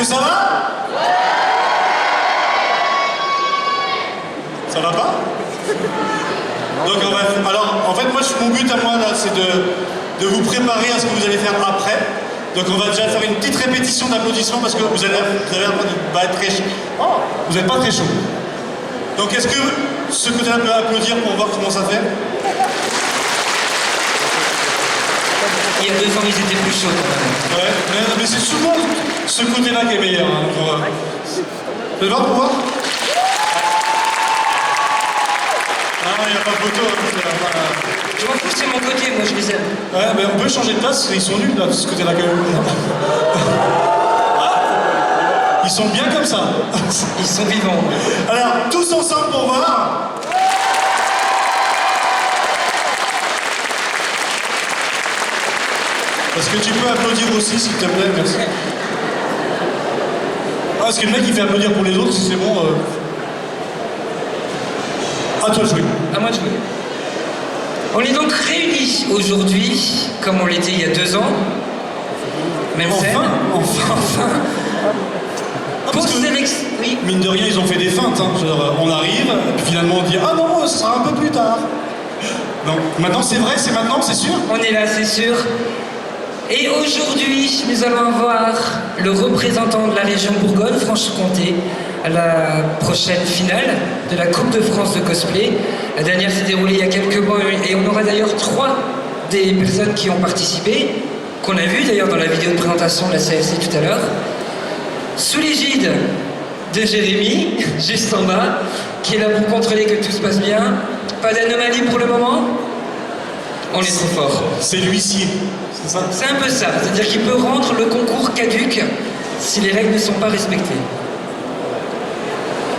ça va? Ça va pas? Donc alors en fait moi mon but à moi là c'est de vous préparer à ce que vous allez faire après. Donc on va déjà faire une petite répétition d'applaudissements parce que vous avez l'air de pas être très chaud. Oh, vous n'êtes pas très chaud. Donc est-ce que ce côté-là peut applaudir pour voir comment ça fait? Il y a 2 ans, ils étaient plus chauds quand même. Ouais, mais c'est souvent ce côté-là qui est meilleur. Hein, vous allez voir pour voir? Ah, il n'y a pas de photo. Je m'en fous, c'est mon côté, moi je les aime. Ouais, mais on peut changer de place, ils sont nuls là, de ce côté-là quand même. Ils sont bien comme ça. Ils sont vivants. Alors, tous ensemble pour voir. Est-ce que tu peux applaudir aussi, s'il te plaît? Merci. Ah, parce que le mec, il fait applaudir pour les autres, si c'est bon. À toi de jouer. À moi de jouer. On est donc réunis aujourd'hui, comme on l'était il y a 2 ans. Même scène. Enfin. Pour sélectionner. Oui. Mine de rien, ils ont fait des feintes. Hein. On arrive, puis finalement on dit ah non, ce sera un peu plus tard. Donc maintenant c'est vrai, c'est maintenant, c'est sûr. On est là, c'est sûr. Et aujourd'hui, nous allons avoir le représentant de la région Bourgogne-Franche-Comté à la prochaine finale de la Coupe de France de cosplay. La dernière s'est déroulée il y a quelques mois et on aura d'ailleurs 3 des personnes qui ont participé, qu'on a vu d'ailleurs dans la vidéo de présentation de la CFC tout à l'heure. Sous l'égide de Jérémy, juste en bas, qui est là pour contrôler que tout se passe bien. Pas d'anomalie pour le moment. On est trop fort. C'est l'huissier, c'est ça? C'est un peu ça, c'est-à-dire qu'il peut rendre le concours caduc si les règles ne sont pas respectées.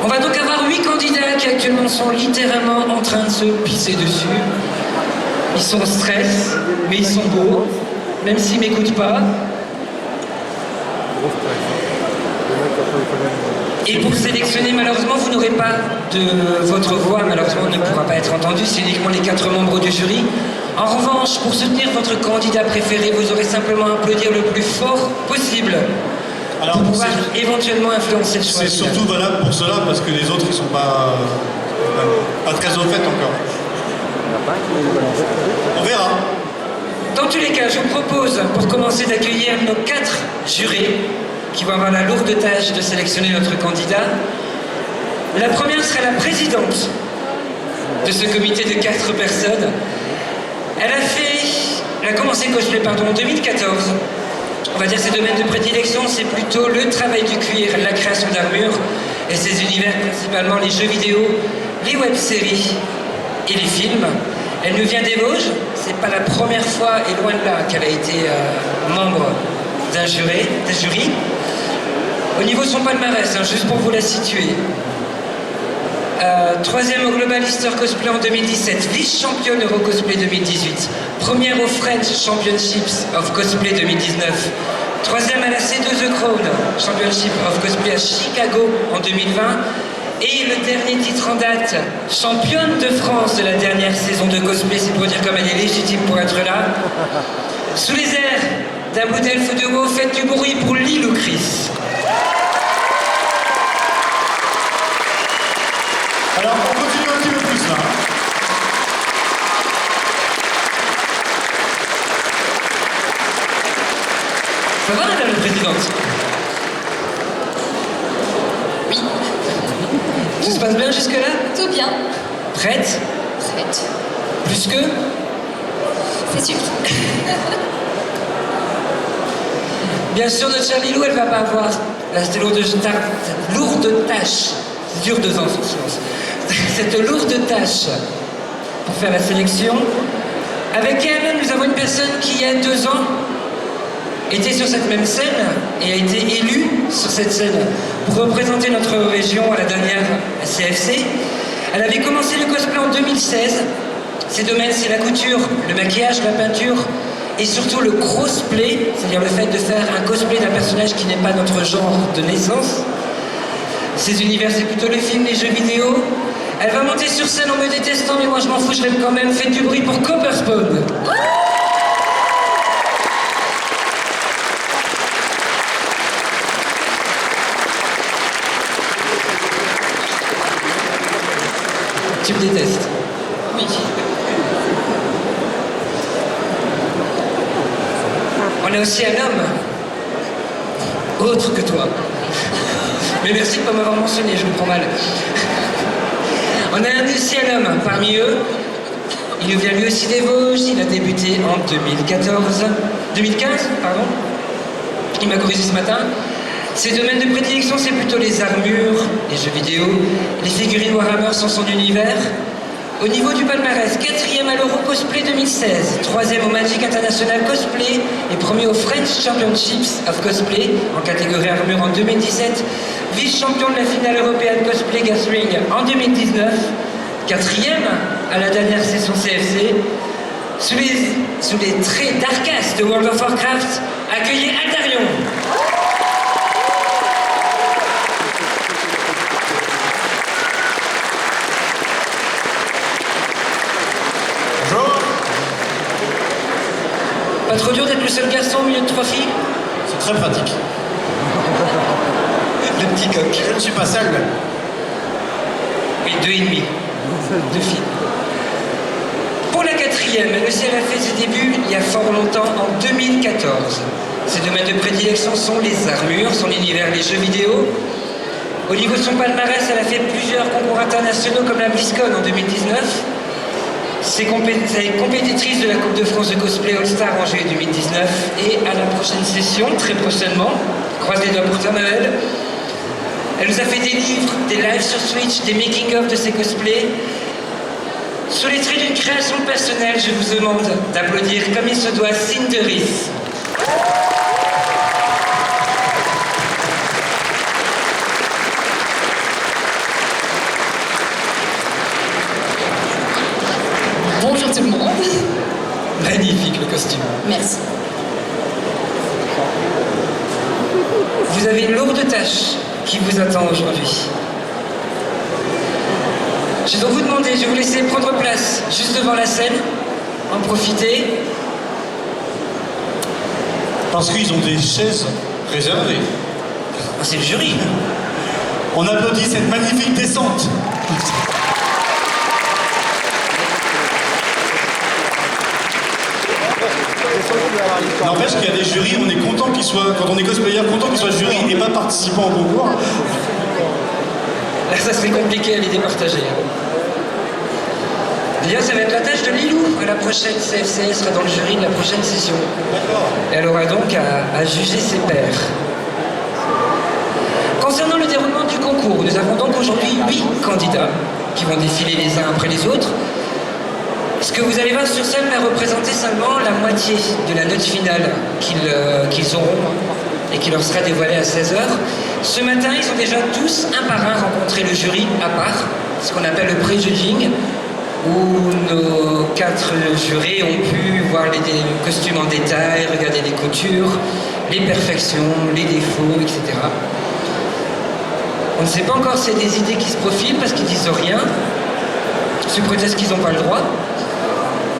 On va donc avoir 8 candidats qui actuellement sont littéralement en train de se pisser dessus. Ils sont en stress, mais ils sont beaux, même s'ils ne m'écoutent pas. Et pour sélectionner, malheureusement, vous n'aurez pas de... Votre voix, malheureusement, ne pourra pas être entendue, c'est uniquement les 4 membres du jury. En revanche, pour soutenir votre candidat préféré, vous aurez simplement à applaudir le plus fort possible. Alors, pour pouvoir éventuellement influencer le choix. C'est surtout valable pour cela, parce que les autres, ils sont pas très au fait encore. On verra. Dans tous les cas, je vous propose, pour commencer, d'accueillir nos 4 jurés qui vont avoir la lourde tâche de sélectionner notre candidat. La première sera la présidente de ce comité de 4 personnes. Elle a commencé cosplay en 2014. On va dire ses domaines de prédilection, c'est plutôt le travail du cuir, la création d'armures et ses univers, principalement les jeux vidéo, les web-séries et les films. Elle nous vient des Vosges, c'est pas la première fois et loin de là qu'elle a été membre d'un jury. Au niveau de son palmarès, juste pour vous la situer. 3e au Global Easter Cosplay en 2017, vice-championne Euro Cosplay 2018, première au French Championships of Cosplay 2019, 3e à la C2 The Crown Championship of Cosplay à Chicago en 2020, et le dernier titre en date, championne de France de la dernière saison de cosplay, c'est pour dire comme elle est légitime pour être là. Sous les airs d'un bout d'elfe de WoW, faites du bruit pour Lilou Chris. Alors, on continue un petit peu plus là. Ça va, madame la présidente? Oui. Tout se passe bien jusque-là? Tout bien. Prête? Prête. Plus que? C'est sûr. Bien sûr, notre chère Lilou, elle va pas avoir cette lourde tâche. C'est dur 2 ans, ce silence. Cette lourde tâche pour faire la sélection. Avec elle, nous avons une personne qui, il y a 2 ans, était sur cette même scène et a été élue sur cette scène pour représenter notre région à la dernière CFC. Elle avait commencé le cosplay en 2016. Ses domaines, c'est la couture, le maquillage, la peinture et surtout le crossplay, c'est-à-dire le fait de faire un cosplay d'un personnage qui n'est pas notre genre de naissance. Ses univers, c'est plutôt les films, les jeux vidéo. Elle va monter sur scène en me détestant, mais moi je m'en fous, je l'aime quand même. Faites du bruit pour Copper Spawn. Tu me détestes. Oui. On a aussi un homme, autre que toi. Mais merci de ne pas m'avoir mentionné, je me prends mal. On a aussi un homme parmi eux. Il nous vient lui aussi des Vosges. Il a débuté en 2015, pardon. Il m'a corrigé ce matin. Ses domaines de prédilection, c'est plutôt les armures, les jeux vidéo, les figurines Warhammer sont son univers. Au niveau du palmarès, 4e à l'Euro Cosplay 2016, 3e au Magic International Cosplay et 1er au French Championships of Cosplay en catégorie armure en 2017, vice-champion de la finale européenne Cosplay Gathering en 2019, 4e à la dernière session CFC. Sous les traits d'Arcas de World of Warcraft, accueillez Aldarion. Bonjour. Pas trop dur d'être le seul garçon au milieu de 3 filles? C'est très pratique. Le petit coq. Je ne suis pas seul. Oui, 2,5. 2 filles. Pour la 4e, elle aussi elle a fait ses débuts il y a fort longtemps, en 2014. Ses domaines de prédilection sont les armures, son univers, les jeux vidéo. Au niveau de son palmarès, elle a fait plusieurs concours internationaux comme la BlizzCon en 2019. Elle est compétitrice de la Coupe de France de cosplay All-Star en juillet 2019. Et à la prochaine session, très prochainement, croise les doigts pour toi Maëlle, elle nous a fait des livres, des lives sur Twitch, des making-of de ses cosplays. Sous les traits d'une création personnelle, je vous demande d'applaudir comme il se doit Cinderis. Bonjour tout le monde. Magnifique le costume. Merci. Vous avez une lourde tâche qui vous attend aujourd'hui. Je vais donc vous demander, je vais vous laisser prendre place juste devant la scène, en profiter. Parce qu'ils ont des chaises réservées. Ah, c'est le jury. On applaudit cette magnifique descente. N'empêche qu'il y a des jurys, on est content qu'ils soient, quand on est cosplayer, content qu'ils soient jury et pas participants au concours. Là, ça serait compliqué à les départager. D'ailleurs, ça va être la tâche de Lilou à la prochaine CFC. Elle sera dans le jury de la prochaine session. Et elle aura donc à juger ses pairs. Concernant le déroulement du concours, nous avons donc aujourd'hui 8 candidats qui vont défiler les uns après les autres. Ce que vous allez voir sur scène va représenter seulement la moitié de la note finale qu'ils auront et qui leur sera dévoilée à 16h. Ce matin, ils ont déjà tous, un par un, rencontré le jury à part, ce qu'on appelle le pré-judging, où nos 4 jurés ont pu voir les costumes en détail, regarder les coutures, les perfections, les défauts, etc. On ne sait pas encore s'il y a des idées qui se profilent parce qu'ils disent rien, sous prétexte qu'ils n'ont pas le droit.